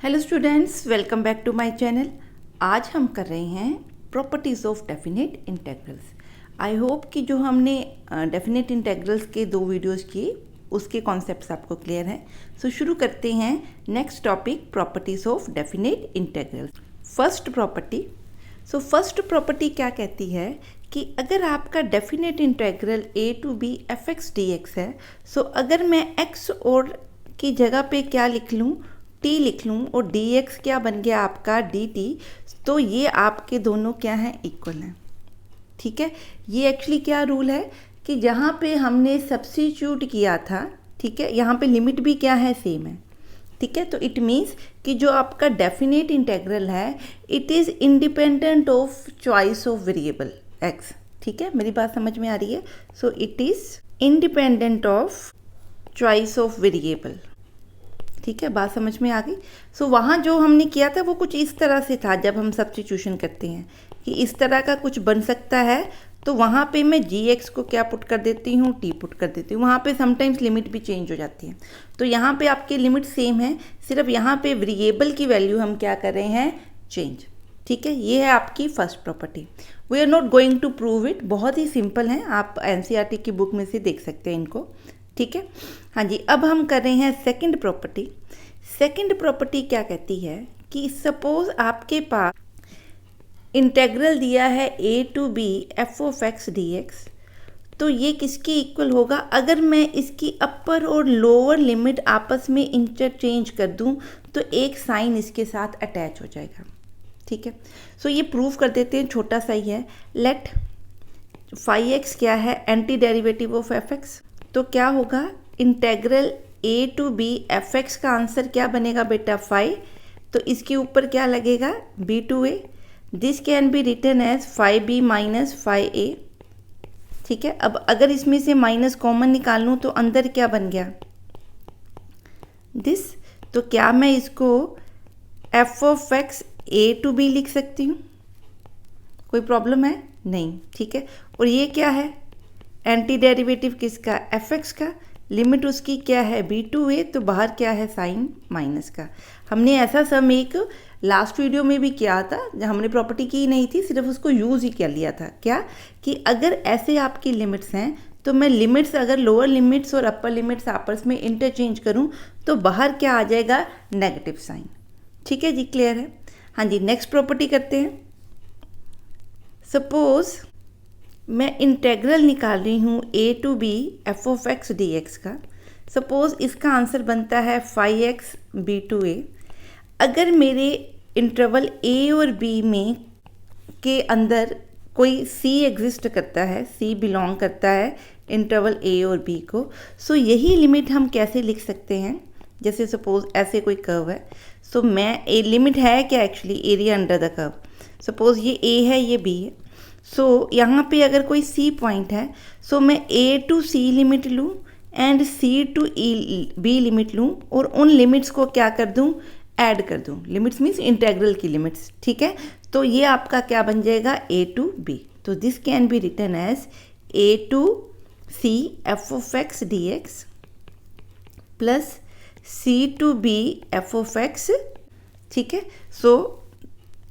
Hello students, welcome back to my channel. आज हम कर रहे हैं properties of definite integrals. I hope कि जो हमने डेफिनेट इंटेग्रल्स के 2 वीडियोस किए उसके कॉन्सेप्ट्स आपको क्लियर हैं। सो शुरू करते हैं next topic, properties of definite integrals. First property. First property क्या कहती है कि अगर आपका definite integral a to b fx dx है, अगर मैं x और की जगह पे क्या लिख लूँ, t लिख लूँ और dx क्या बन गया आपका dt, तो ये आपके दोनों क्या हैं, इक्वल हैं। ठीक है, ये एक्चुअली क्या रूल है कि जहाँ पे हमने सब्स्टिट्यूट किया था, ठीक है, यहाँ पे लिमिट भी क्या है, सेम है। ठीक है, तो इट मीन्स कि जो आपका डेफिनेट इंटेग्रल है it is independent of choice of variable x। ठीक है, मेरी बात समझ में आ रही है। It is independent of choice of variable. ठीक है, बात समझ में आ गई। वहाँ जो हमने किया था वो कुछ इस तरह से था, जब हम सब्स्टिट्यूशन करते हैं कि इस तरह का कुछ बन सकता है, तो वहाँ पे मैं gx को क्या पुट कर देती हूँ, t पुट कर देती हूँ। वहाँ पे समटाइम्स लिमिट भी चेंज हो जाती है, तो यहाँ पे आपकी लिमिट सेम है, सिर्फ यहाँ पे वेरिएबल की वैल्यू हम क्या कर रहे हैं, चेंज। ठीक है, ये है आपकी first property. We are not going to prove it, बहुत ही सिंपल है, आप एनसीईआरटी की बुक में से देख सकते हैं इनको। ठीक है, हाँ जी। अब हम कर रहे हैं सेकंड प्रॉपर्टी। सेकंड प्रॉपर्टी क्या कहती है कि सपोज आपके पास इंटेग्रल दिया है a to b f of x dx, तो ये किसके इक्वल होगा, अगर मैं इसकी अपर और लोअर लिमिट आपस में इंटरचेंज कर दूं तो एक साइन इसके साथ अटैच हो जाएगा। ठीक है, ये प्रूव कर देते हैं, छोटा सा ही है। लेट फाई एक्स क्या है, anti derivative of f x, तो क्या होगा, integral a to b f x का आंसर क्या बनेगा बेटा, फाई, तो इसके ऊपर क्या लगेगा, b to a। This can be written as phi b minus phi a। ठीक है, अब अगर इसमें से माइनस कॉमन निकाल लूँ तो अंदर क्या बन गया, दिस। तो क्या मैं इसको f of x a to b लिख सकती हूँ, कोई प्रॉब्लम है नहीं। ठीक है, और ये क्या है, एंटी डेरिवेटिव किसका, एफ एक्स का, लिमिट उसकी क्या है, बी टू ए, तो बाहर क्या है, साइन माइनस का। हमने ऐसा सम एक लास्ट वीडियो में भी किया था, जब हमने प्रॉपर्टी की नहीं थी, सिर्फ उसको यूज़ ही कर लिया था। क्या कि अगर ऐसे आपकी लिमिट्स हैं तो मैं लिमिट्स, अगर लोअर लिमिट्स और अपर लिमिट्स आपस में इंटरचेंज करूं तो बाहर क्या आ जाएगा, नेगेटिव साइन। ठीक है जी, क्लियर है। हाँ जी, नेक्स्ट प्रॉपर्टी करते हैं। सपोज मैं इंटेग्रल निकाल रही हूँ a to b f of x dx का। सपोज इसका आंसर बनता है phi x b to a। अगर मेरे इंटरवल a और b में के अंदर कोई c एग्जिस्ट करता है, c बिलोंग करता है इंटरवल a और b को, यही लिमिट हम कैसे लिख सकते हैं, जैसे सपोज ऐसे कोई कर्व है, मैं ए लिमिट है क्या, actually area under the curve. Suppose ये a है, ये b है, यहाँ पे अगर कोई C पॉइंट है, मैं A टू C लिमिट लूँ and C to B limit लूँ और उन लिमिट्स को क्या कर दूँ, ऐड कर दूँ। लिमिट्स मीन्स इंटेग्रल की लिमिट्स। ठीक है, तो ये आपका क्या बन जाएगा, A टू B। तो this can be written as A to C f of x dx plus C to B f of x। ठीक है,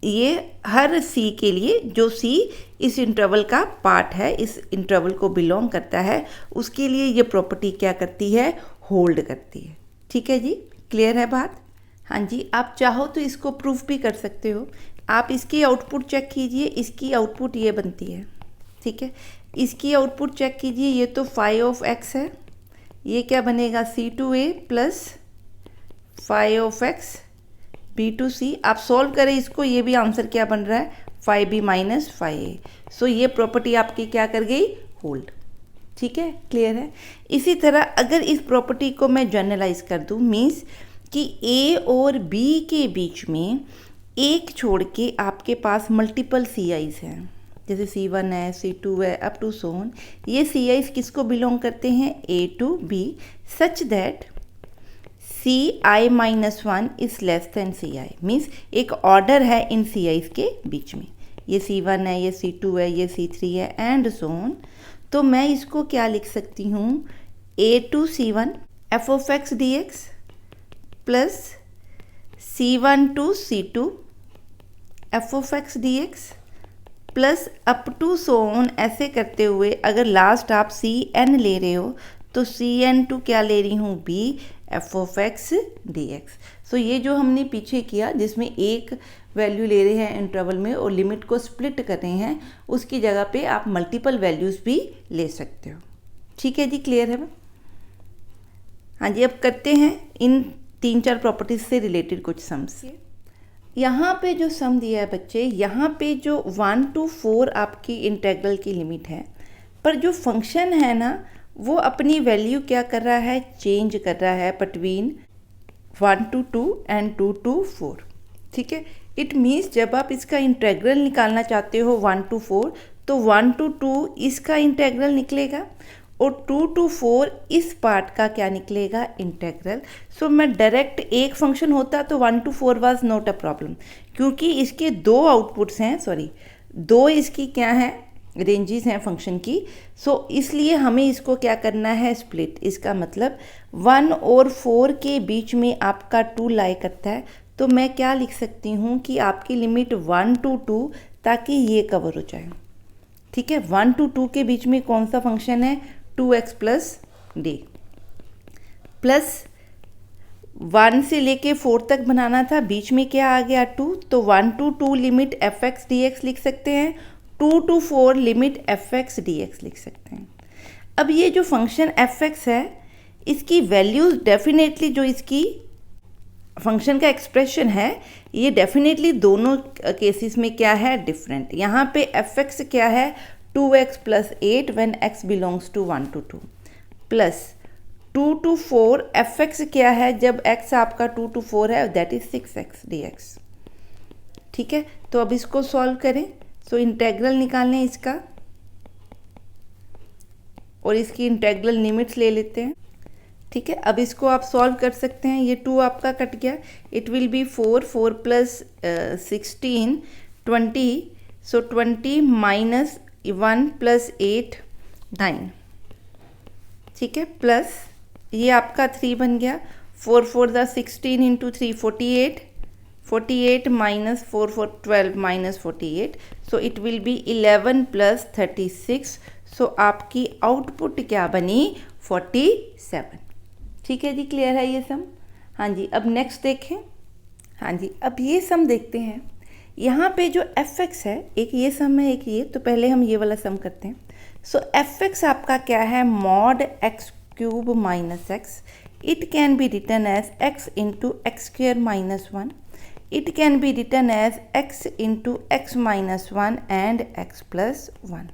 ये हर C के लिए जो C इस इंटरवल का पार्ट है, इस इंटरवल को बिलोंग करता है, उसके लिए ये प्रॉपर्टी क्या करती है, होल्ड करती है। ठीक है जी, क्लियर है बात। हाँ जी, आप चाहो तो इसको प्रूफ भी कर सकते हो। आप इसकी आउटपुट चेक कीजिए, इसकी आउटपुट ये बनती है। ठीक है, इसकी आउटपुट चेक कीजिए, ये तो फाई ऑफ एक्स है, ये क्या बनेगा, C to A plus phi of X B to C. आप सॉल्व करें इसको, ये भी आंसर क्या बन रहा है, फाई बी माइनस फाई ए। ये प्रॉपर्टी आपकी क्या कर गई, होल्ड। ठीक है, क्लियर है। इसी तरह अगर इस प्रॉपर्टी को मैं जनरलाइज कर दूं, मीन्स कि ए और बी के बीच में एक छोड़ के आपके पास मल्टीपल सी आईज हैं, जैसे C1 है, C2 है, अप टू सो ऑन। ये सी आईज किसको बिलोंग करते हैं, A to B, such that CI minus 1 is less than CI। Means एक ऑर्डर है इन CIs के बीच में, ये C1 है, ये C2 है, ये C3 है, एंड सो ऑन। तो मैं इसको क्या लिख सकती हूँ, A to C1 f of x dx plus C1 to C2 f of x D x plus up to so on, ऐसे करते हुए अगर लास्ट आप Cn ले रहे हो तो Cn टू क्या ले रही हूँ B F of x D X. So ये जो हमने पीछे किया जिसमें एक वैल्यू ले रहे हैं इंटरवल में और लिमिट को स्प्लिट कर रहे हैं, उसकी जगह पे आप मल्टीपल वैल्यूज़ भी ले सकते हो। ठीक है जी, क्लियर है? हाँ जी, अब करते हैं इन 3-4 प्रॉपर्टीज़ से रिलेटेड कुछ सम्स। यहाँ पे जो सम दिया है बच्चे, यहाँ पे जो 1 to 4 आपकी इंटेग्रल की लिमिट है, पर जो फंक्शन है ना वो अपनी वैल्यू क्या कर रहा है, चेंज कर रहा है बिटवीन 1 to 2 एंड 2 to 4। ठीक है, इट मीन्स जब आप इसका इंटेग्रल निकालना चाहते हो 1 to 4 तो 1 to 2 इसका इंटेग्रल निकलेगा और 2 to 4 इस पार्ट का क्या निकलेगा, इंटेग्रल। सो मैं डायरेक्ट एक फंक्शन होता तो 1 to 4 was not a problem, क्योंकि इसके दो आउटपुट्स हैं, दो इसकी क्या हैं, रेंजेस हैं फंक्शन की। सो इसलिए हमें इसको क्या करना है, स्प्लिट। इसका मतलब 1 और 4 के बीच में आपका 2 लाई करता है, तो मैं क्या लिख सकती हूँ कि आपकी लिमिट 1 to 2, ताकि ये कवर हो जाए। ठीक है, 1 to 2 के बीच में कौन सा फंक्शन है, 2x प्लस डी, प्लस 1 से लेके 4 तक बनाना था, बीच में क्या आ गया 2, तो 1 to 2 limit F x D x लिख सकते हैं, 2 to 4 limit F x D x लिख सकते हैं। अब ये जो फंक्शन एफ एक्स है, इसकी वैल्यूज डेफिनेटली, जो इसकी फंक्शन का एक्सप्रेशन है, ये डेफिनेटली दोनों केसेस में क्या है, डिफरेंट। यहाँ पे एफ एक्स क्या है, 2x plus 8 when x belongs to 1 to 2, plus 2 to 4 f x क्या है, जब x आपका 2 to 4 है, दैट इज 6x dx। ठीक है, तो अब इसको सॉल्व करें। सो इंटेग्रल निकालने इसका और इसकी इंटेग्रल लिमिट्स ले लेते हैं। ठीक है, अब इसको आप सॉल्व कर सकते हैं। ये 2 आपका कट गया, it will B 4 plus 16 20, so 20 minus 1 plus 8 9। ठीक है, प्लस ये आपका 3 बन गया, 4 4 16 into 3 48, 48 minus 4 4 12 minus 48, so it will B 11 plus 36। सो आपकी आउटपुट क्या बनी, 47। ठीक है जी, क्लियर है ये सम? हाँ जी, अब नेक्स्ट देखें। हाँ जी, अब ये सम देखते हैं। यहाँ पे जो एफ एक्स है, एक ये सम है, एक ये, तो पहले हम ये वाला सम करते हैं। सो एफ एक्स आपका क्या है, mod x cube minus x. It can be written as x into x square minus 1। It can be written as x into x minus 1 and x plus 1।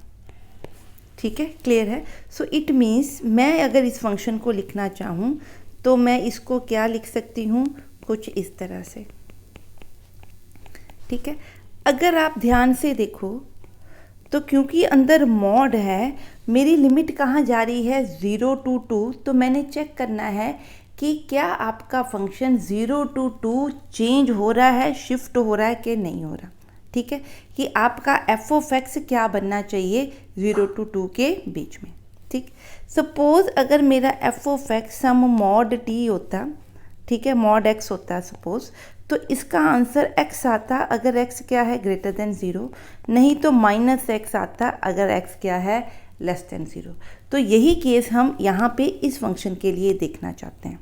ठीक है, क्लियर है? सो इट मीन्स मैं अगर इस function को लिखना चाहूँ तो मैं इसको क्या लिख सकती हूँ, कुछ इस तरह से। ठीक है, अगर आप ध्यान से देखो तो क्योंकि अंदर मॉड है, मेरी लिमिट कहाँ जा रही है, 0 to 2, तो मैंने चेक करना है कि क्या आपका फंक्शन 0 to 2 चेंज हो रहा है, शिफ्ट हो रहा है कि नहीं हो रहा। ठीक है, कि आपका एफ ऑफ एक्स क्या बनना चाहिए, 0 to 2 के बीच में। ठीक, सपोज अगर मेरा f of x some mod t होता, ठीक है, मॉड एक्स होता सपोज, तो इसका आंसर x आता अगर x क्या है, ग्रेटर देन 0, नहीं तो माइनस एक्स आता अगर x क्या है, लेस देन 0। तो यही केस हम यहाँ पे इस फंक्शन के लिए देखना चाहते हैं।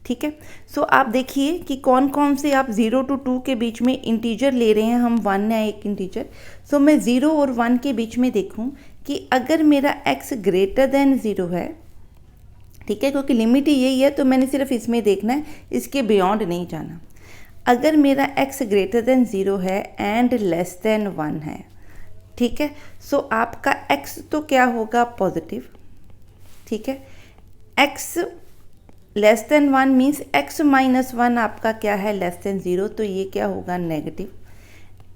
ठीक है, सो आप देखिए कि कौन कौन से आप 0 to 2 के बीच में इंटीजर ले रहे हैं, हम 1 है एक इंटीजर। सो मैं 0 और 1 के बीच में देखूं कि अगर मेरा x ग्रेटर देन 0 है, ठीक है, क्योंकि लिमिट ही यही है, तो मैंने सिर्फ इसमें देखना है, इसके बियॉन्ड नहीं जाना। अगर मेरा x ग्रेटर देन 0 है एंड लेस देन 1 है, ठीक है, सो आपका x तो क्या होगा, पॉजिटिव। ठीक है, x less than 1 means x minus 1 आपका क्या है, लेस देन 0, तो ये क्या होगा, नेगेटिव।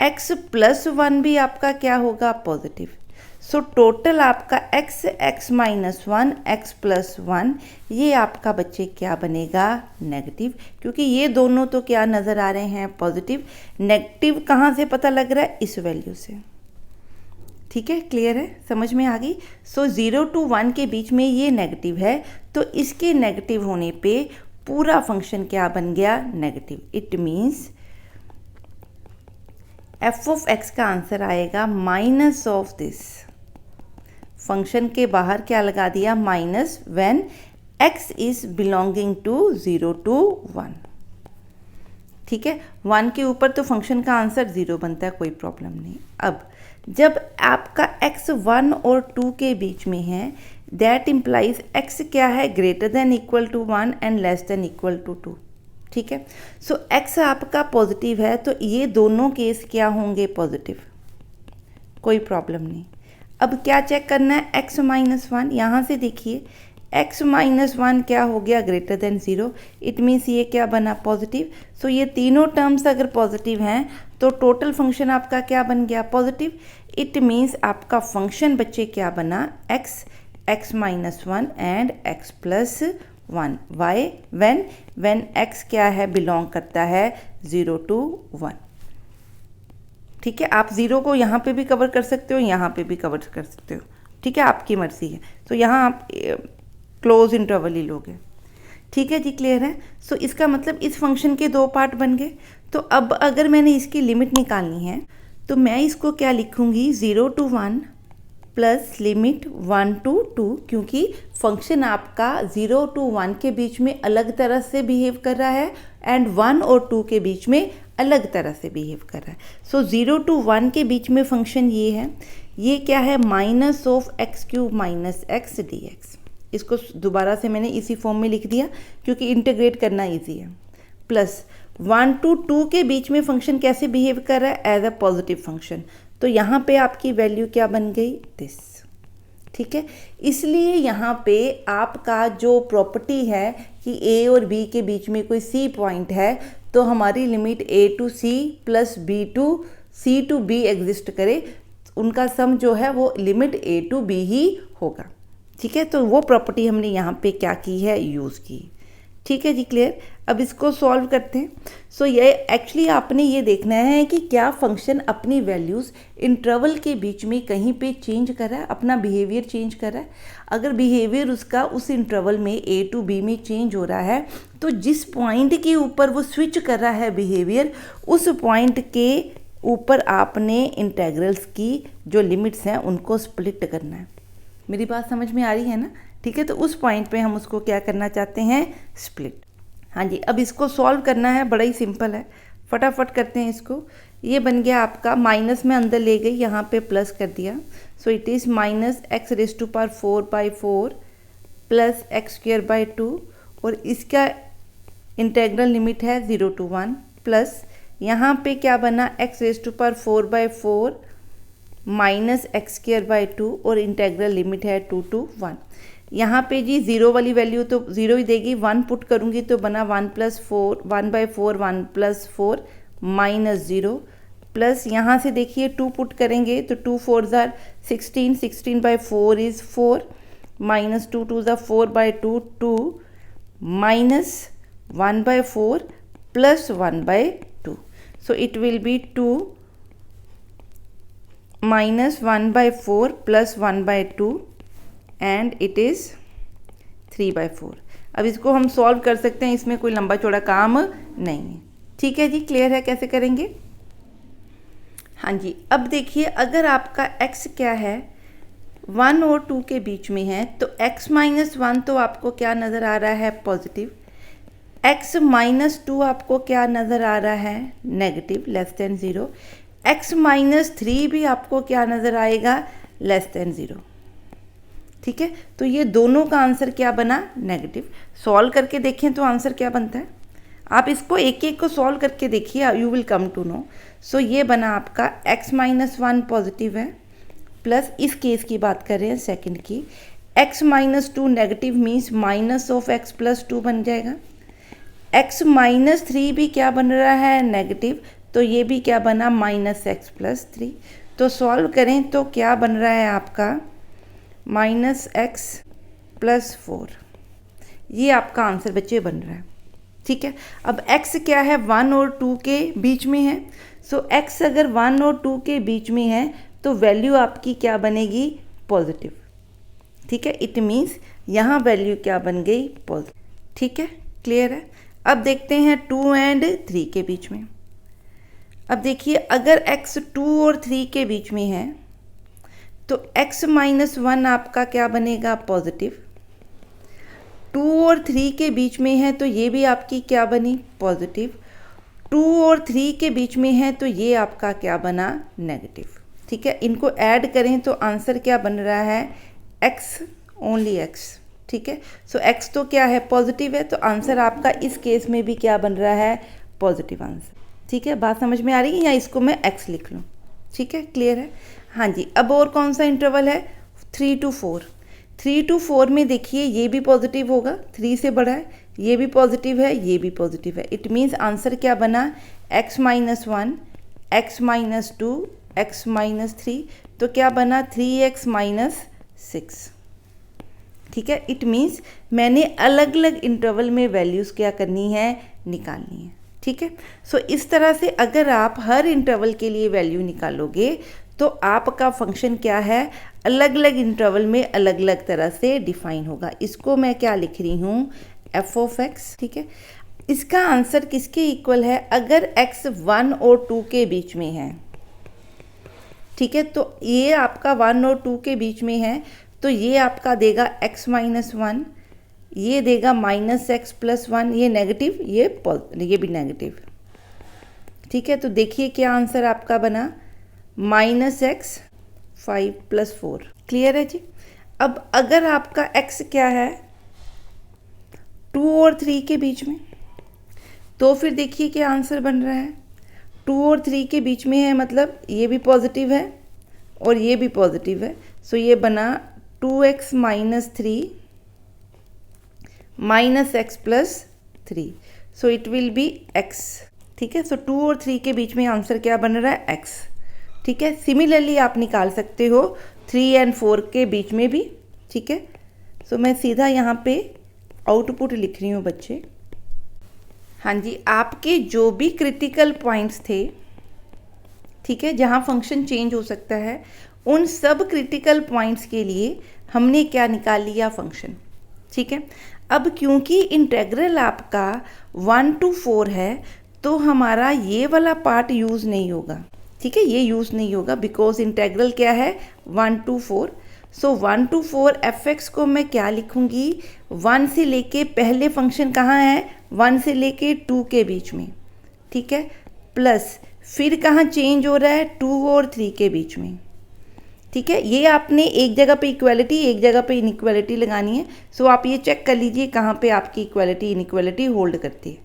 x प्लस 1 भी आपका क्या होगा, पॉजिटिव। सो टोटल आपका x माइनस 1, x प्लस 1, ये आपका बच्चे क्या बनेगा, नेगेटिव, क्योंकि ये दोनों तो क्या नज़र आ रहे हैं, पॉजिटिव। नेगेटिव कहाँ से पता लग रहा है, इस वैल्यू से। ठीक है, क्लियर है, समझ में आ गई? सो 0 to 1 के बीच में ये नेगेटिव है, तो इसके नेगेटिव होने पे पूरा फंक्शन क्या बन गया, negative. It means f of x का आंसर आएगा माइनस ऑफ दिस। फंक्शन के बाहर क्या लगा दिया, minus, when x is belonging to 0 to 1। ठीक है, 1 के ऊपर तो फंक्शन का आंसर 0 बनता है, कोई प्रॉब्लम नहीं। अब जब आपका x 1 और 2 के बीच में है, दैट इम्प्लाइज x क्या है, greater than equal to 1 and less than equal to 2। ठीक है, सो x आपका पॉजिटिव है तो ये दोनों केस क्या होंगे, पॉजिटिव, कोई प्रॉब्लम नहीं। अब क्या चेक करना है, x माइनस 1, यहाँ से देखिए x माइनस 1 क्या हो गया, ग्रेटर देन 0। इट मीन्स ये क्या बना, पॉजिटिव। सो ये तीनों टर्म्स अगर पॉजिटिव हैं तो टोटल फंक्शन आपका क्या बन गया, पॉजिटिव। इट मीन्स आपका फंक्शन बच्चे क्या बना, x minus 1 and x plus 1। Why, when x क्या है, बिलोंग करता है 0 to 1। ठीक है, आप 0 को यहाँ पे भी कवर कर सकते हो, यहाँ पे भी कवर कर सकते हो, ठीक है, आपकी मर्जी है। तो यहाँ आप क्लोज इंटरवल ही लोगे। ठीक है जी, क्लियर है। सो इसका मतलब इस फंक्शन के दो पार्ट बन गए। तो अब अगर मैंने इसकी लिमिट निकालनी है तो मैं इसको क्या लिखूंगी, 0 to 1 प्लस लिमिट 1 to 2, क्योंकि फंक्शन आपका 0 to 1 के बीच में अलग तरह से बिहेव कर रहा है एंड 1 और 2 के बीच में अलग तरह से बिहेव कर रहा है। सो 0 to 1 के बीच में फंक्शन ये है, ये क्या है, minus of x cube minus x D x. इसको दोबारा से मैंने इसी फॉर्म में लिख दिया क्योंकि इंटीग्रेट करना इजी है। प्लस 1 to 2 के बीच में फंक्शन कैसे बिहेव कर रहा है, एज अ पॉजिटिव फंक्शन। तो यहाँ पे आपकी वैल्यू क्या बन गई, दिस। ठीक है, इसलिए यहाँ पे आपका जो प्रॉपर्टी है कि a और b के बीच में कोई c पॉइंट है तो हमारी limit a to c plus b to c to b exist करे, उनका सम जो है वो लिमिट a to b ही होगा। ठीक है, तो वो प्रॉपर्टी हमने यहाँ पे क्या की है, यूज़ की। ठीक है जी, क्लियर। अब इसको सॉल्व करते हैं। सो ये एक्चुअली आपने ये देखना है कि क्या फंक्शन अपनी वैल्यूज़ इंटरवल के बीच में कहीं पे चेंज कर रहा है, अपना बिहेवियर चेंज कर रहा है। अगर बिहेवियर उसका उस इंटरवल में a to b में चेंज हो रहा है तो जिस पॉइंट के ऊपर वो स्विच कर रहा है बिहेवियर, उस पॉइंट के ऊपर आपने इंटेग्रल्स की जो लिमिट्स हैं उनको स्प्लिट करना है। मेरी बात समझ में आ रही है ना? ठीक है, तो उस पॉइंट पे हम उसको क्या करना चाहते हैं, स्प्लिट। हाँ जी, अब इसको सॉल्व करना है, बड़ा ही सिंपल है, फटाफट करते हैं इसको। ये बन गया आपका, माइनस में अंदर ले गई, यहाँ पे प्लस कर दिया। So it is minus x raise to power 4/4 plus x square by 2, और इसका इंटेग्रल लिमिट है 0 to 1, प्लस यहाँ पे क्या बना, x raise to power 4/4 minus x square by 2, और इंटेग्रल लिमिट है 2 to 1। यहाँ पे जी 0 वाली वैल्यू तो 0 ही देगी, 1 पुट करूँगी तो बना 1/4 1 प्लस 4 माइनस 0, प्लस यहाँ से देखिए 2 पुट करेंगे तो 2 4 ज़ार 16, 16/4 इज़ 4, माइनस 2 2 ज़ार 4/2 2, minus 1/4 plus 1/2। So it will be 2 minus 1/4 plus 1/2 and it is 3/4। अब इसको हम सॉल्व कर सकते हैं, इसमें कोई लंबा चौड़ा काम नहीं है। ठीक है जी, क्लियर है कैसे करेंगे? हाँ जी, अब देखिए अगर आपका x क्या है 1 और 2 के बीच में है तो x माइनस 1 तो आपको क्या नज़र आ रहा है, पॉजिटिव। x माइनस 2 आपको क्या नज़र आ रहा है, negative, less than 0। x minus 3 भी आपको क्या नज़र आएगा, लेस देन 0। ठीक है, तो ये दोनों का आंसर क्या बना, नेगेटिव। सॉल्व करके देखें तो आंसर क्या बनता है, आप इसको एक एक को सॉल्व करके देखिए, you will come to know. So ये बना आपका x माइनस 1 पॉजिटिव है, प्लस इस केस की बात कर रहे हैं सेकंड की, x minus 2 negative means minus of x plus 2 बन जाएगा। x माइनस 3 भी क्या बन रहा है, नेगेटिव, तो ये भी क्या बना, माइनस एक्स प्लस 3। तो सॉल्व करें तो क्या बन रहा है आपका, माइनस एक्स प्लस 4। ये आपका आंसर बच्चे बन रहा है। ठीक है, अब x क्या है, 1 और 2 के बीच में है। सो x अगर 1 और 2 के बीच में है तो वैल्यू आपकी क्या बनेगी, पॉजिटिव। ठीक है, इट मीन्स यहाँ वैल्यू क्या बन गई, पॉजिटिव। ठीक है, क्लियर है। अब देखते हैं 2 एंड 3 के बीच में। अब देखिए अगर x 2 और 3 के बीच में है तो x माइनस 1 आपका क्या बनेगा, पॉजिटिव। 2 और 3 के बीच में है तो ये भी आपकी क्या बनी, पॉजिटिव। 2 और 3 के बीच में है तो ये आपका क्या बना, नेगेटिव। ठीक है, इनको ऐड करें तो आंसर क्या बन रहा है, x, ओनली x। ठीक है, सो x तो क्या है, पॉजिटिव है, तो आंसर आपका इस केस में भी क्या बन रहा है, पॉजिटिव आंसर। ठीक है, बात समझ में आ रही है, या इसको मैं x लिख लूँ। ठीक है, क्लियर है। हाँ जी, अब और कौन सा इंटरवल है, 3 to 4। 3 to 4 में देखिए ये भी पॉजिटिव होगा, 3 से बड़ा है, ये भी पॉजिटिव है, ये भी पॉजिटिव है। इट मीन्स आंसर क्या बना, x minus 1, x minus 2, x minus 3, तो क्या बना 3x माइनस 6। ठीक है, इट मीन्स मैंने अलग अलग इंटरवल में वैल्यूज़ क्या करनी है, निकालनी है। ठीक है, सो इस तरह से अगर आप हर इंटरवल के लिए वैल्यू निकालोगे तो आपका फंक्शन क्या है, अलग अलग इंटरवल में अलग अलग तरह से डिफाइन होगा। इसको मैं क्या लिख रही हूँ, f ऑफ x। ठीक है, इसका आंसर किसके इक्वल है, अगर x 1 और 2 के बीच में है। ठीक है, तो ये आपका 1 और 2 के बीच में है तो ये आपका देगा x माइनस 1, ये देगा माइनस x प्लस 1, ये नेगेटिव, ये भी नेगेटिव। ठीक है, तो देखिए क्या आंसर आपका बना, माइनस x 5 प्लस 4। क्लियर है जी। अब अगर आपका x क्या है, 2 और 3 के बीच में, तो फिर देखिए क्या आंसर बन रहा है, 2 और 3 के बीच में है मतलब ये भी पॉजिटिव है और ये भी पॉजिटिव है। सो ये बना 2x minus 3 minus x plus 3, so it will B x। ठीक है, सो 2 और 3 के बीच में आंसर क्या बन रहा है, x। ठीक है, सिमिलरली आप निकाल सकते हो 3 एंड 4 के बीच में भी। ठीक है, सो मैं सीधा यहाँ पे आउटपुट लिख रही हूँ बच्चे। हाँ जी, आपके जो भी क्रिटिकल पॉइंट्स थे, ठीक है, जहाँ फंक्शन चेंज हो सकता है, उन सब क्रिटिकल पॉइंट्स के लिए हमने क्या निकाल लिया, फंक्शन। ठीक है, अब क्योंकि इंटेग्रल आपका 1 to 4 है तो हमारा ये वाला पार्ट यूज़ नहीं होगा। ठीक है, ये यूज़ नहीं होगा बिकॉज इंटेग्रल क्या है, 1 to 4। सो 1 to 4 fx को मैं क्या लिखूंगी, 1 से लेके, पहले फंक्शन कहाँ है, 1 से लेके 2 के बीच में। ठीक है, प्लस फिर कहाँ चेंज हो रहा है, 2 और 3 के बीच में। ठीक है, ये आपने एक जगह पे इक्वालिटी, एक जगह पे इनइक्वालिटी लगानी है। सो आप ये चेक कर लीजिए कहाँ पे आपकी इक्वालिटी इनइक्वालिटी होल्ड करती है।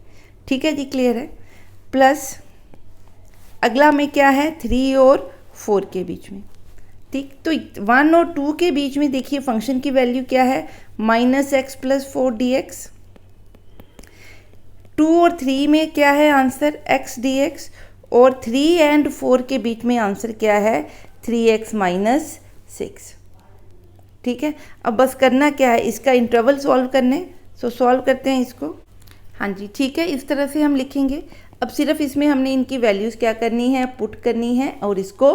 ठीक है जी, क्लियर है। प्लस अगला में क्या है, 3 और 4 के बीच में। ठीक, तो 1 और 2 के बीच में देखिए फंक्शन की वैल्यू क्या है, माइनस x प्लस 4 dx। 2 और 3 में क्या है आंसर, x dx। और 3 एंड 4 के बीच में आंसर क्या है, 3x माइनस 6। ठीक है, अब बस करना क्या है, इसका इंटरवल सॉल्व करने। सो सॉल्व करते हैं इसको। हाँ जी, ठीक है, इस तरह से हम लिखेंगे। अब सिर्फ इसमें हमने इनकी वैल्यूज़ क्या करनी है, पुट करनी है और इसको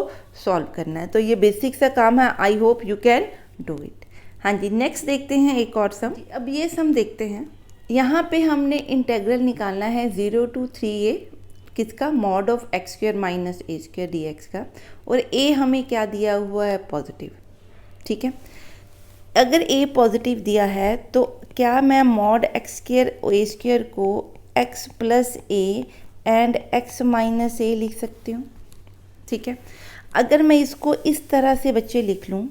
सॉल्व करना है। तो ये बेसिक सा काम है, I hope you can do it. हाँ जी, नेक्स्ट देखते हैं एक और सम। अब ये सम देखते हैं, यहाँ पे हमने इंटेग्रल निकालना है 0 to 3a, किसका, mod of x square minus a square dx का, और a हमें क्या दिया हुआ है, पॉजिटिव। ठीक है, अगर a पॉजिटिव दिया है तो क्या मैं mod x square a square को x plus a and x minus a लिख सकती हूँ। ठीक है, अगर मैं इसको इस तरह से बच्चे लिख लूँ,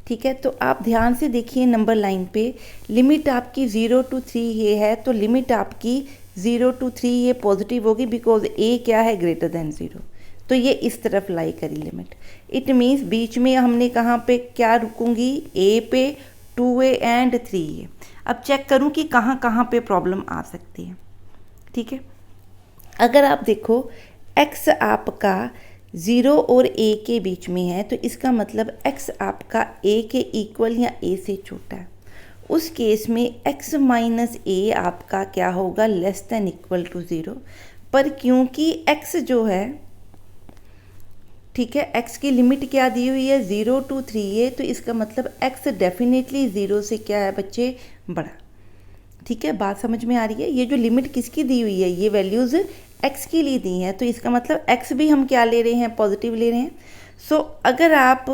ठीक है, तो आप ध्यान से देखिए नंबर लाइन पे, लिमिट आपकी 0 to 3 ये है तो लिमिट आपकी 0 to 3 ये पॉजिटिव होगी बिकॉज a क्या है, ग्रेटर देन 0। तो ये इस तरफ लाई करी लिमिट। इट मीन्स बीच में हमने कहाँ पे क्या रुकूंगी, a पे, 2a एंड 3a। अब चेक करूँ कि कहाँ कहाँ पे प्रॉब्लम आ सकती है। ठीक है, अगर आप देखो x आपका 0 और a के बीच में है तो इसका मतलब x आपका a के इक्वल या a से छोटा है। उस केस में x माइनस a आपका क्या होगा, लेस देन इक्वल टू 0। पर क्योंकि x जो है, ठीक है, x की लिमिट क्या दी हुई है, 0 to 3a, तो इसका मतलब x डेफिनेटली 0 से क्या है बच्चे, बड़ा। ठीक है, बात समझ में आ रही है। ये जो लिमिट किसकी दी हुई है, ये वैल्यूज़ x के लिए दी हैं, तो इसका मतलब x भी हम क्या ले रहे हैं, पॉजिटिव ले रहे हैं। सो अगर आप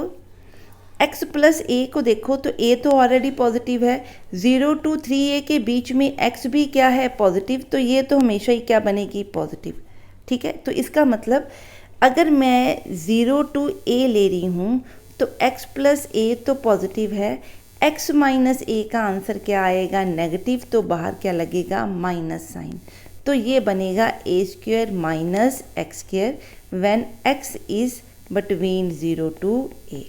x प्लस a को देखो तो a तो ऑलरेडी पॉजिटिव है, 0 to 3a के बीच में x भी क्या है, पॉजिटिव, तो ये तो हमेशा ही क्या बनेगी, पॉजिटिव। ठीक है, तो इसका मतलब अगर मैं 0 to a ले रही हूँ तो x प्लस a तो पॉजिटिव है, x माइनस a का आंसर क्या आएगा, नेगेटिव, तो बाहर क्या लगेगा, माइनस साइन। तो ये बनेगा a square minus x square when x is between 0 to a।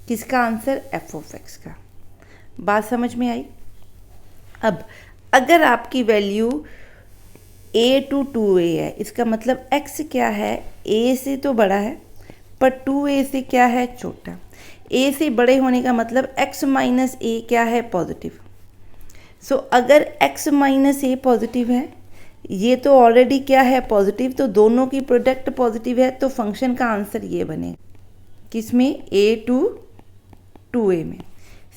किसका आंसर, f ऑफ x का। बात समझ में आई। अब अगर आपकी वैल्यू a to 2a है, इसका मतलब x क्या है, a से तो बड़ा है पर 2a से क्या है, छोटा। a से बड़े होने का मतलब x माइनस a क्या है, पॉजिटिव। सो अगर x माइनस a पॉजिटिव है, ये तो ऑलरेडी क्या है, पॉजिटिव, तो दोनों की प्रोडक्ट पॉजिटिव है, तो फंक्शन का आंसर ये बनेगा, किसमें, a to 2a में।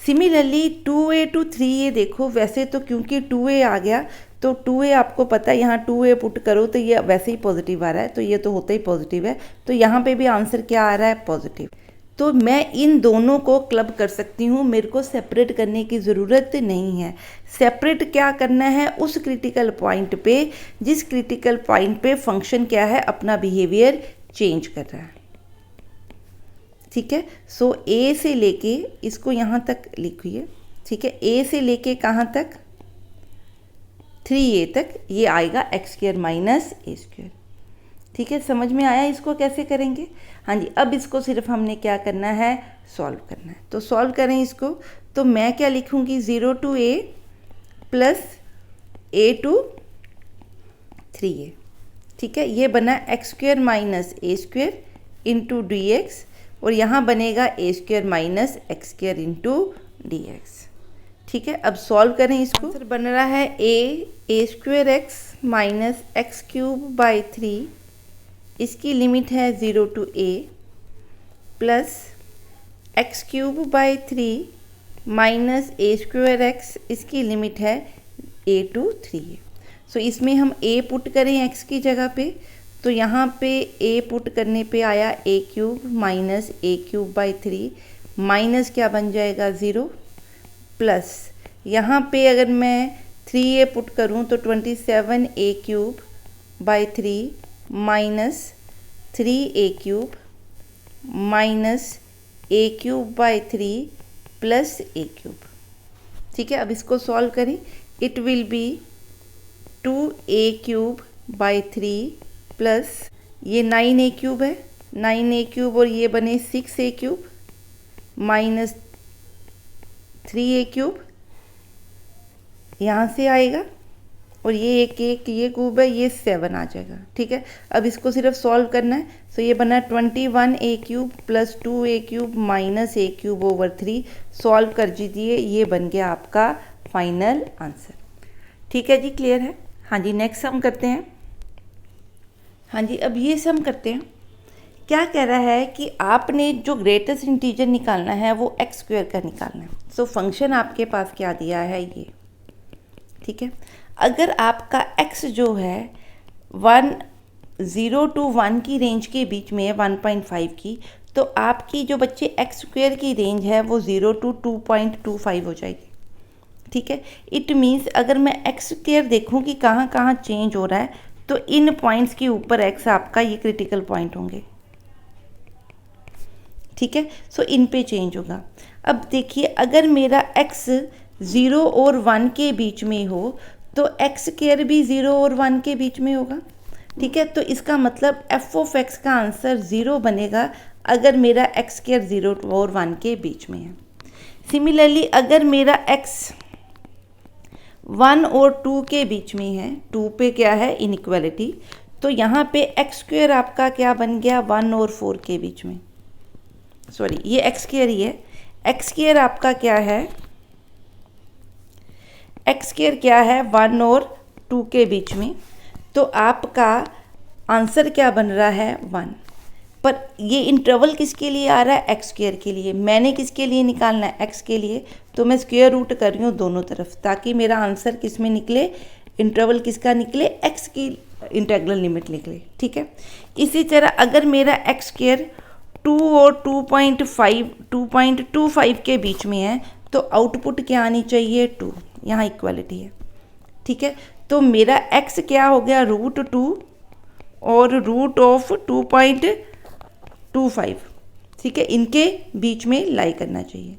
सिमिलरली 2a to 3a देखो, वैसे तो क्योंकि 2a आ गया तो 2a आपको पता है, यहाँ 2a पुट करो तो ये वैसे ही पॉजिटिव आ रहा है, तो ये तो होता ही पॉजिटिव है, तो यहाँ पे भी आंसर क्या आ रहा है, पॉजिटिव। तो मैं इन दोनों को क्लब कर सकती हूँ, मेरे को सेपरेट करने की ज़रूरत नहीं है। सेपरेट क्या करना है, उस क्रिटिकल पॉइंट पे जिस क्रिटिकल पॉइंट पे फंक्शन क्या है, अपना बिहेवियर चेंज कर रहा है। ठीक है, सो a से लेके इसको यहाँ तक लिखिए। ठीक है, a से लेके कहाँ तक, 3a तक, ये आएगा x square minus a square. ठीक है, समझ में आया इसको कैसे करेंगे। हाँ जी, अब इसको सिर्फ हमने क्या करना है, सॉल्व करना है। तो सॉल्व करें इसको, तो मैं क्या लिखूँगी, 0 to a plus a to 3a। ठीक है, ये बना x square minus a square into D x, और यहाँ बनेगा a square minus x square into D x. ठीक है, अब सॉल्व करें इसको, आंसर बन रहा है a square x minus x cube by 3, इसकी लिमिट है 0 to a, plus x cube by 3 minus a square x, इसकी लिमिट है a to 3a। सो इसमें हम a पुट करें x की जगह पे, तो यहाँ पे a पुट करने पे आया a cube minus a cube by 3, minus क्या बन जाएगा, 0, प्लस यहाँ पे अगर मैं 3a पुट करूँ तो 27a cube by 3 minus 3a cube minus a cube by 3 plus a cube. ठीक है, अब इसको सॉल्व करें, it will B 2a cube by 3 plus ये 9a क्यूब है, 9a क्यूब और ये बने 6a cube minus 3a cube, यहाँ से आएगा, और ये एक ये क्यूब है, ये 7 आ जाएगा। ठीक है, अब इसको सिर्फ सॉल्व करना है। सो ये बना 21a cube plus 2a cube minus a cube over 3। Solve कर दीजिए, ये बन गया आपका फाइनल आंसर। ठीक है जी, क्लियर है। हाँ जी, नेक्स्ट सम करते हैं। हाँ जी, अब ये सम करते हैं। क्या कह रहा है कि आपने जो ग्रेटेस्ट इंटीजर निकालना है वो एक्स स्क्वायर का निकालना है। सो फंक्शन आपके पास क्या दिया है, ये। ठीक है, अगर आपका x जो है 0 to 1 की रेंज के बीच में है, 1.5 की, तो आपकी जो बच्चे एक्स स्क्वायर की रेंज है वो 0 to 2.25 हो जाएगी। ठीक है, इट मीन्स अगर मैं एक्स स्क्वायर देखूँ कि कहाँ कहाँ चेंज हो रहा है, तो इन पॉइंट्स के ऊपर x आपका ये क्रिटिकल पॉइंट होंगे। ठीक है, सो इन पे चेंज होगा। अब देखिए, अगर मेरा x 0 और 1 के बीच में हो तो एक्स स्क्वायर भी 0 और 1 के बीच में होगा। ठीक है, तो इसका मतलब f ऑफ x का आंसर 0 बनेगा अगर मेरा एक्स स्क्वायर 0 और 1 के बीच में है। सिमिलरली अगर मेरा x 1 और 2 के बीच में है, 2 पे क्या है, इनइक्वालिटी, तो यहाँ पे एक्स स्क्वायर आपका क्या बन गया, 1 और 4 के बीच में। सॉरी, ये एक्स स्क्वायर ही है। एक्स स्क्वायर आपका क्या है, एक्स स्क्वायर क्या है, 1 और 2 के बीच में, तो आपका आंसर क्या बन रहा है, 1। पर ये इंटरवल किसके लिए आ रहा है, एक्स स्क्वायर के लिए। मैंने किसके लिए निकालना है, एक्स के लिए, तो मैं स्क्वायर रूट कर रही हूँ दोनों तरफ, ताकि मेरा आंसर किस में निकले, इंटरवल किसका निकले, एक्स की इंटेग्रल लिमिट निकले। ठीक है, इसी तरह अगर मेरा एक्स स्क्वायर 2 और 2.25 के बीच में है तो आउटपुट क्या आनी चाहिए, 2। यहाँ इक्वालिटी है। ठीक है, तो मेरा एक्स क्या हो गया, √2 और √2.25। ठीक है, इनके बीच में लाई करना चाहिए।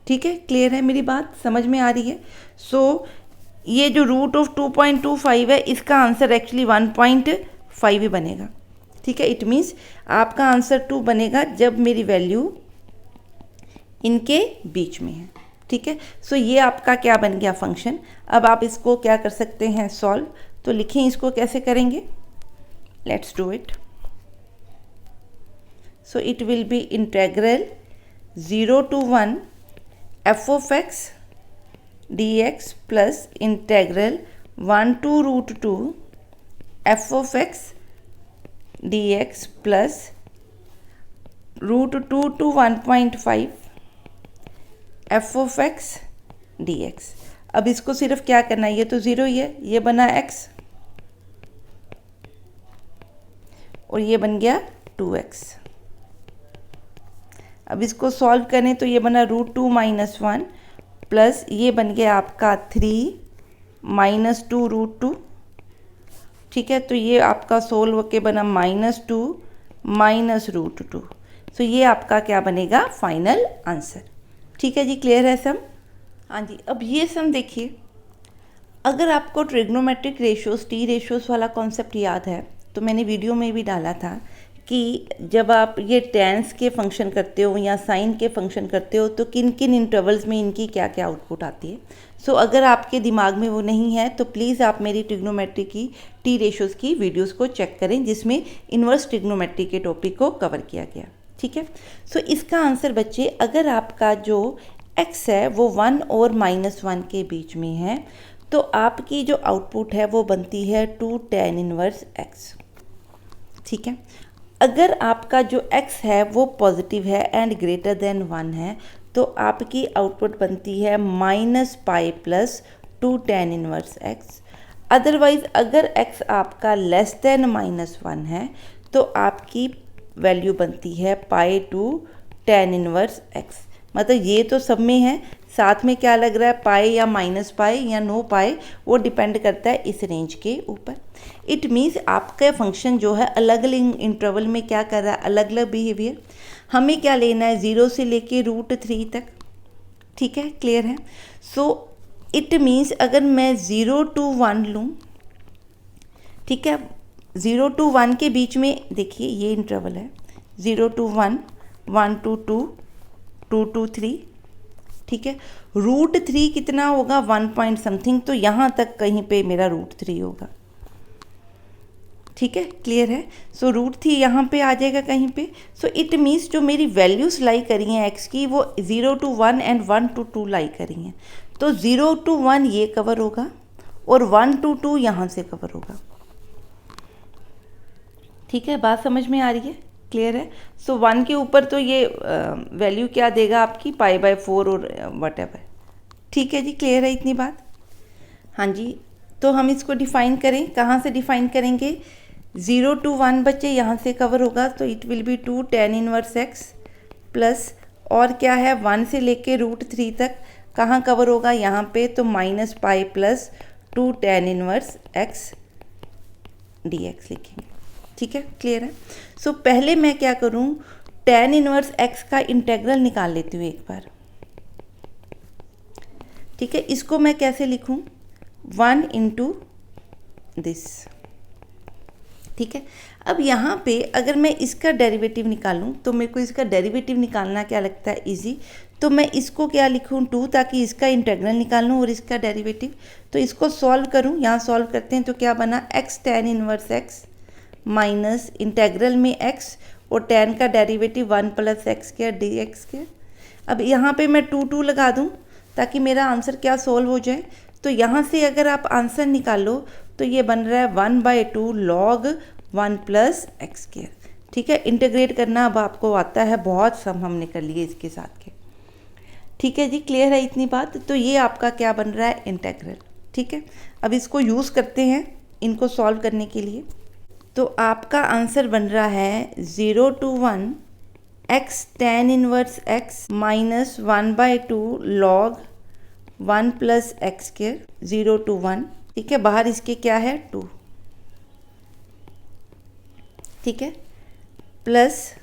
ठीक है, क्लियर है मेरी बात, समझ में आ रही है। सो ये जो √2.25 है इसका आंसर एक्चुअली 1.5 ही बनेगा। ठीक है, इट मीन्स आपका आंसर 2 बनेगा जब मेरी वैल्यू इनके बीच में है। ठीक है, सो ये आपका क्या बन गया, फंक्शन। अब आप इसको क्या कर सकते हैं, सॉल्व। तो लिखें इसको कैसे करेंगे, let's do it. So it will B integral 0 to 1 f of x dx plus integral 1 to √2 f of x dx plus √2 to 1.5 f of x dx। अब इसको सिर्फ क्या करना है, ये तो 0 ही है, ये बना x और ये बन गया 2x। अब इसको सॉल्व करें तो ये बना √2 - 1 प्लस ये बन गया आपका 3 - 2 √2। ठीक है, तो ये आपका सोल्व होके बना -2 -√2। सो ये आपका क्या बनेगा, फाइनल आंसर। ठीक है जी, क्लियर है सम। हाँ जी, अब ये सम देखिए, अगर आपको ट्रिग्नोमेट्रिक रेशियोज, टी रेशियोज वाला कॉन्सेप्ट याद है तो मैंने वीडियो में भी डाला था कि जब आप ये टेंस के फंक्शन करते हो या साइन के फंक्शन करते हो तो किन किन इंटरवल्स में इनकी क्या क्या आउटपुट आती है। सो अगर आपके दिमाग में वो नहीं है तो प्लीज़ आप मेरी ट्रिग्नोमेट्री की टी रेशियोज़ की वीडियोस को चेक करें जिसमें इन्वर्स ट्रिग्नोमेट्री के टॉपिक को कवर किया गया। ठीक है, सो इसका आंसर बच्चे, अगर आपका जो x है वो 1 और -1 के बीच में है तो आपकी जो आउटपुट है वो बनती है 2 tan इनवर्स x। ठीक है, अगर आपका जो x है वो पॉजिटिव है एंड ग्रेटर देन 1 है तो आपकी आउटपुट बनती है -π plus 2 tan inverse x। Otherwise अगर x आपका लेस देन -1 है तो आपकी वैल्यू बनती है π2 tan इनवर्स x। मतलब ये तो सब में है, साथ में क्या लग रहा है, पाई या -π या नो पाई, वो डिपेंड करता है इस रेंज के ऊपर। इट मीन्स आपका फंक्शन जो है अलग अलग इंटरवल में क्या कर रहा है, अलग अलग बिहेवियर। हमें क्या लेना है, 0 से लेके √3 तक। ठीक है, क्लियर है। सो इट मीन्स अगर मैं 0 to 1 लूँ, ठीक है, 0 to 1 के बीच में देखिए ये इंटरवल है, 0 to 1, 1 to 2, 2 to 3। ठीक है, √3 कितना होगा, 1 पॉइंट समथिंग, तो यहाँ तक कहीं पे मेरा √3 होगा। ठीक है, क्लियर है। सो √3 यहाँ पे आ जाएगा कहीं पे। सो इट मीन्स जो मेरी वैल्यूज लाई करी हैं x की वो 0 to 1 एंड 1 to 2 लाई करी हैं। तो 0 to 1 ये कवर होगा और 1 to 2 यहाँ से कवर होगा। ठीक है, बात समझ में आ रही है, क्लियर है। सो 1 के ऊपर तो ये वैल्यू क्या देगा आपकी, π/4 और वटेवर। ठीक है जी, क्लियर है इतनी बात। हाँ जी, तो हम इसको डिफ़ाइन करें, कहाँ से डिफ़ाइन करेंगे, 0 to 1 बच्चे यहाँ से कवर होगा तो it will be 2 tan inverse x plus और क्या है 1 से लेके √3 तक कहाँ कवर होगा, यहाँ पे, तो -π plus 2 tan inverse x dx लिखेंगे। ठीक है, क्लियर है। सो पहले मैं क्या करूँ, tan इनवर्स x का इंटेग्रल निकाल लेती हूँ एक बार। ठीक है, इसको मैं कैसे लिखूँ, 1 into दिस। ठीक है, अब यहाँ पे अगर मैं इसका डेरिवेटिव निकालूं तो मेरे को इसका डेरिवेटिव निकालना क्या लगता है इजी, तो मैं इसको क्या लिखूं 2, ताकि इसका इंटेग्रल निकालूं और इसका डेरिवेटिव। तो इसको सॉल्व करूं, यहाँ सॉल्व करते हैं तो क्या बना, x tan inverse x minus integral में x और tan का डेरिवेटिव 1 + x² dx²। अब यहाँ पे मैं 2 लगा दूँ ताकि मेरा आंसर क्या सोल्व हो जाए। तो यहाँ से अगर आप आंसर निकालो तो ये बन रहा है 1/2 log 1 + x²। ठीक है, इंटीग्रेट करना अब आपको आता है, बहुत सम हमने कर लिए इसके साथ के। ठीक है जी, क्लियर है इतनी बात। तो ये आपका क्या बन रहा है, इंटेग्रल। ठीक है, अब इसको यूज़ करते हैं इनको सॉल्व करने के लिए। तो आपका आंसर बन रहा है 0 to 1 x tan inverse x minus 1/2 log 1 plus x square 0 to 1। ठीक है, बाहर इसके क्या है 2। ठीक है, प्लस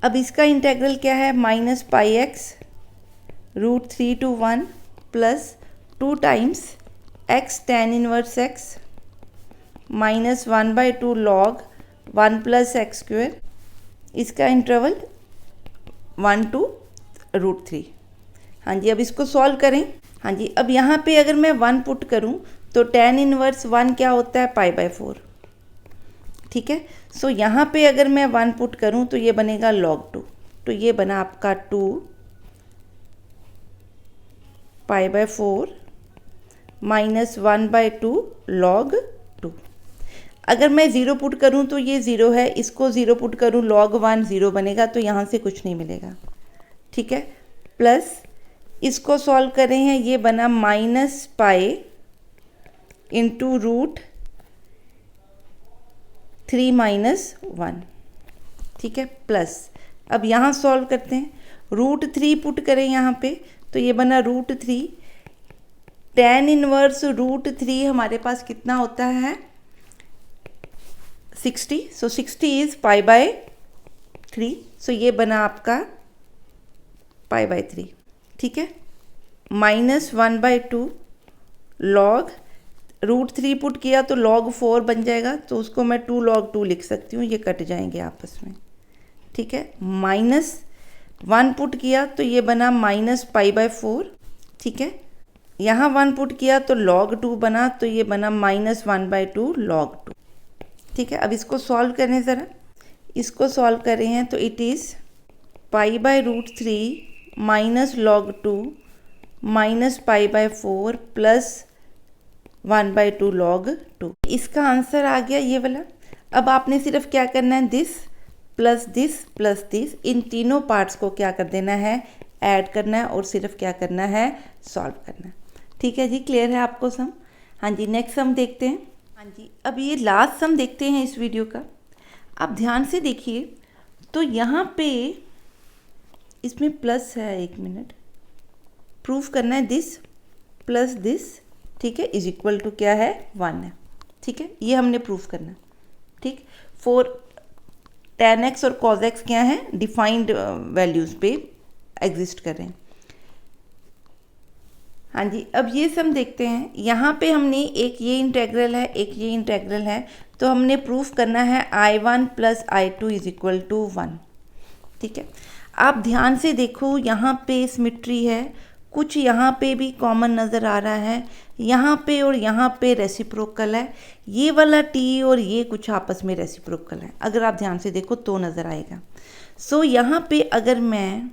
अब इसका इंटेग्रल क्या है, minus pi x root 3 to 1 plus 2 times x tan inverse x minus 1/2 log 1 plus x square, इसका इंटरवल 1 to √3। हाँ जी, अब इसको सॉल्व करें। हाँ जी, अब यहाँ पे अगर मैं 1 पुट करूँ तो tan इनवर्स 1 क्या होता है, π/4। ठीक है, सो यहाँ पे अगर मैं 1 पुट करूँ तो ये बनेगा log 2। तो ये बना आपका 2 π/4 माइनस 1/2 log 2। अगर मैं 0 पुट करूं तो ये 0 है, इसको 0 पुट करूं log 1 0 बनेगा, तो यहाँ से कुछ नहीं मिलेगा। ठीक है, प्लस इसको सॉल्व करें हैं, ये बना minus pi into root 3 minus 1। ठीक है, प्लस अब यहाँ सॉल्व करते हैं, रूट 3 पुट करें यहाँ पे तो ये बना रूट 3 tan इनवर्स रूट 3 हमारे पास कितना होता है, 60। सो 60 इज π/3। सो ये बना आपका π/3। ठीक है, माइनस 1/2 log रूट 3 पुट किया तो log 4 बन जाएगा, तो उसको मैं 2 log 2 लिख सकती हूँ, ये कट जाएंगे आपस में। ठीक है, माइनस 1 पुट किया तो ये बना माइनस π/4। ठीक है, यहाँ 1 पुट किया तो log 2 बना, तो ये बना माइनस 1/2 log 2। ठीक है, अब इसको सॉल्व करें ज़रा, इसको सॉल्व करें हैं तो it is π/√3 minus log 2 minus π/4 plus 1/2 log 2। इसका आंसर आ गया ये वाला। अब आपने सिर्फ क्या करना है, दिस प्लस दिस, इन तीनों पार्ट्स को क्या कर देना है, ऐड करना है और सिर्फ क्या करना है, सॉल्व करना है। ठीक है जी, क्लियर है आपको सम। हाँ जी, नेक्स्ट सम देखते हैं। हाँ जी, अब ये लास्ट सम देखते हैं इस वीडियो का। आप ध्यान से देखिए, तो यहाँ पे इसमें प्लस है, एक मिनट, प्रूफ करना है दिस प्लस दिस, ठीक है, इज इक्वल टू क्या है, 1 है। ठीक है, ये हमने प्रूफ करना। ठीक, फॉर tan x और cos x क्या है, डिफाइंड वैल्यूज़ पे एग्जिस्ट कर रहे हैं। हाँ जी, अब ये सम देखते हैं। यहाँ पे हमने एक ये इंटेग्रल है, एक ये इंटेग्रल है, तो हमने प्रूफ करना है I1 plus I2 is equal to 1। ठीक है, आप ध्यान से देखो, यहाँ पे सिमेट्री है, कुछ यहाँ पे भी कॉमन नज़र आ रहा है, यहाँ पे और यहाँ पे रेसिप्रोकल है, ये वाला t और ये कुछ आपस में रेसिप्रोकल है। अगर आप ध्यान से देखो तो नज़र आएगा। सो यहाँ पे अगर मैं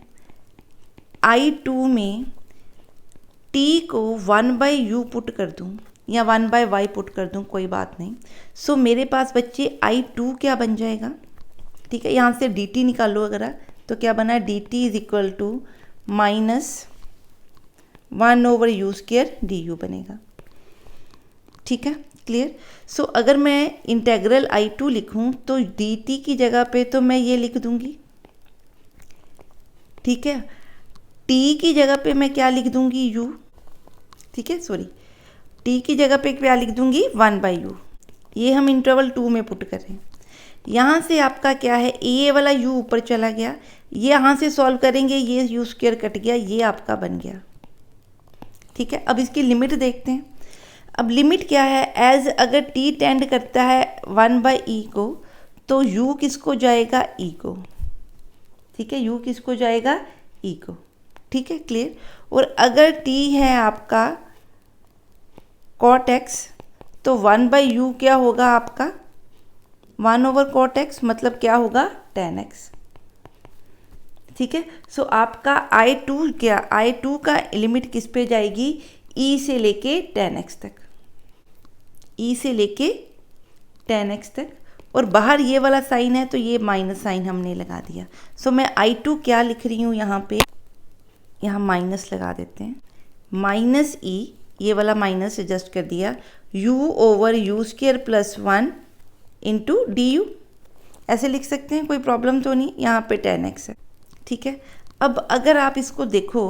I2 में t को 1/u पुट कर दूँ या 1/y पुट कर दूँ, कोई बात नहीं। सो मेरे पास बच्चे I2 क्या बन जाएगा, ठीक है, यहाँ से dt निकालो अगर, तो क्या बना, dt is equal to minus 1/u² du बनेगा। ठीक है, क्लियर। सो अगर मैं इंटेग्रल I2 लिखूं तो dt की जगह पे तो मैं ये लिख दूंगी, ठीक है, t की जगह पे मैं क्या लिख दूंगी, u। ठीक है, सॉरी, t की जगह पे क्या लिख दूंगी, 1/u। ये हम इंटरवल 2 में पुट कर रहे हैं। यहाँ से आपका क्या है, ये वाला u ऊपर चला गया, ये यहाँ से सॉल्व करेंगे, ये u² कट गया, ये आपका बन गया। ठीक है, अब इसकी लिमिट देखते हैं। अब लिमिट क्या है, एज अगर t टेंड करता है 1/e को, तो u किसको जाएगा, e को। ठीक है, u किसको जाएगा, e को। ठीक है, क्लियर। और अगर t है आपका cot x, तो 1/u क्या होगा आपका, 1/cot x, मतलब क्या होगा, tan x। ठीक है, सो आपका I2 क्या, I2 का लिमिट किस पे जाएगी, e से लेके tan x तक, e से लेके tan x तक। और बाहर ये वाला साइन है तो ये माइनस साइन हमने लगा दिया। सो मैं I2 क्या लिख रही हूँ यहाँ पे, यहाँ माइनस लगा देते हैं, माइनस ई, ये वाला माइनस एडजस्ट कर दिया, u over you square plus 1 into D you, ऐसे लिख सकते हैं, कोई प्रॉब्लम तो नहीं। यहाँ पे 10x है, ठीक है। अब अगर आप इसको देखो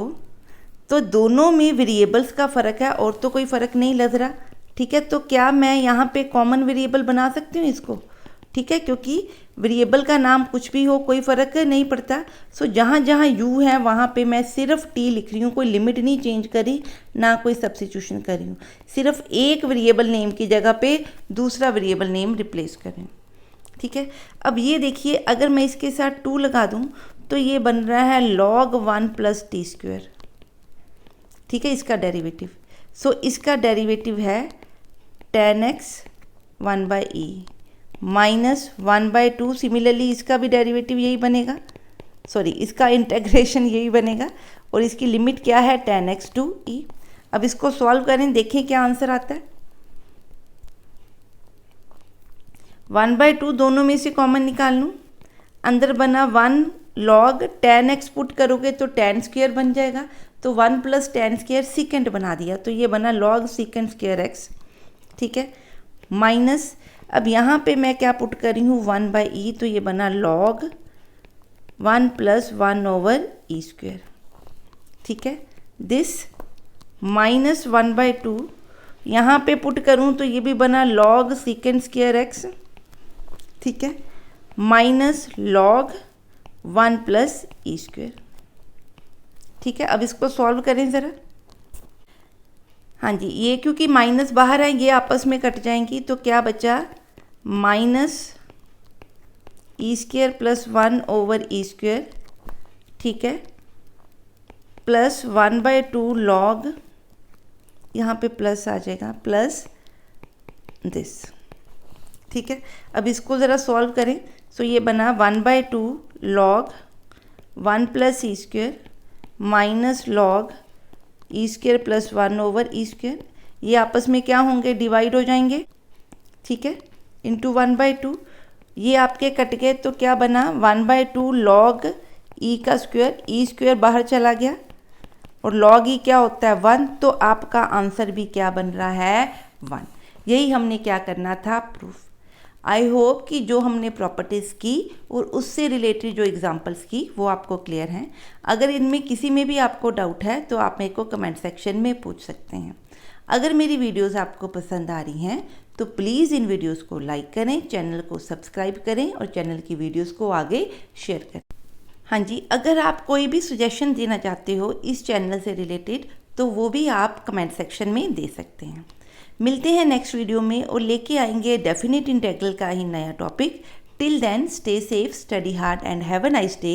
तो दोनों में वेरिएबल्स का फ़र्क है और तो कोई फ़र्क नहीं लग रहा, ठीक है। तो क्या मैं यहाँ पे कॉमन वेरिएबल बना सकती हूँ इसको, ठीक है, क्योंकि वेरिएबल का नाम कुछ भी हो कोई फ़र्क नहीं पड़ता। सो जहाँ जहाँ u है वहाँ पे मैं सिर्फ t लिख रही हूँ, कोई लिमिट नहीं चेंज करी, ना कोई सब्स्टिट्यूशन कर रही हूँ, सिर्फ एक वेरिएबल नेम की जगह पे दूसरा वेरिएबल नेम रिप्लेस कर रही हूँ, ठीक है। अब ये देखिए, अगर मैं इसके साथ 2 लगा दूँ तो ये बन रहा है log 1 प्लस टी स्क्वायर, ठीक है, इसका डेरिवेटिव। सो इसका डेरिवेटिव है 10x 1/e माइनस 1/2। सिमिलरली इसका भी डेरिवेटिव यही बनेगा, सॉरी इसका इंटेग्रेशन यही बनेगा, और इसकी लिमिट क्या है 10x to e। अब इसको सॉल्व करें, देखें क्या आंसर आता है। 1/2 दोनों में से कॉमन निकाल लूँ, अंदर बना 1 log 10x पुट करोगे तो 10 स्क्वायर बन जाएगा, तो 1 प्लस 10 स्क्वायर सीकेंड बना दिया, तो ये बना log सीकेंड स्क्वायर x, ठीक है, माइनस, अब यहाँ पे मैं क्या पुट कर रही हूँ 1/e, तो ये बना log 1 plus 1 over e square, ठीक है। दिस माइनस 1/2 यहाँ पे पुट करूँ तो ये भी बना log सीकेंड स्क्वायर x, ठीक है, minus log 1 plus E square, ठीक है। अब इसको सॉल्व करें ज़रा। हाँ जी, ये क्योंकि माइनस बाहर है ये आपस में कट जाएंगी, तो क्या बचा minus E square plus 1 over E square, ठीक है, प्लस 1/2 log, यहाँ पे प्लस आ जाएगा, प्लस दिस, ठीक है। अब इसको ज़रा सॉल्व करें, सो ये बना 1/2 log 1 plus E square minus log E square plus 1 over E square, ये आपस में क्या होंगे, डिवाइड हो जाएंगे, ठीक है, इंटू 1/2, ये आपके कट गए तो क्या बना 1/2 log ई का स्क्वायर, ई स्क्वायर बाहर चला गया और log ई क्या होता है 1, तो आपका आंसर भी क्या बन रहा है 1। यही हमने क्या करना था, प्रूफ। आई होप कि जो हमने प्रॉपर्टीज़ की और उससे रिलेटेड जो एग्जांपल्स की वो आपको क्लियर हैं। अगर इनमें किसी में भी आपको डाउट है तो आप मेरे को कमेंट सेक्शन में पूछ सकते हैं। अगर मेरी वीडियोस आपको पसंद आ रही हैं तो प्लीज़ इन वीडियोस को लाइक करें, चैनल को सब्सक्राइब करें और चैनल की वीडियोस को आगे शेयर करें। हाँ जी, अगर आप कोई भी सजेशन देना चाहते हो इस चैनल से रिलेटेड तो वो भी आप कमेंट सेक्शन में दे सकते हैं। मिलते हैं नेक्स्ट वीडियो में और लेके आएंगे डेफिनेट इंटीग्रल का ही नया topic. Till then stay safe, study hard and have a nice day.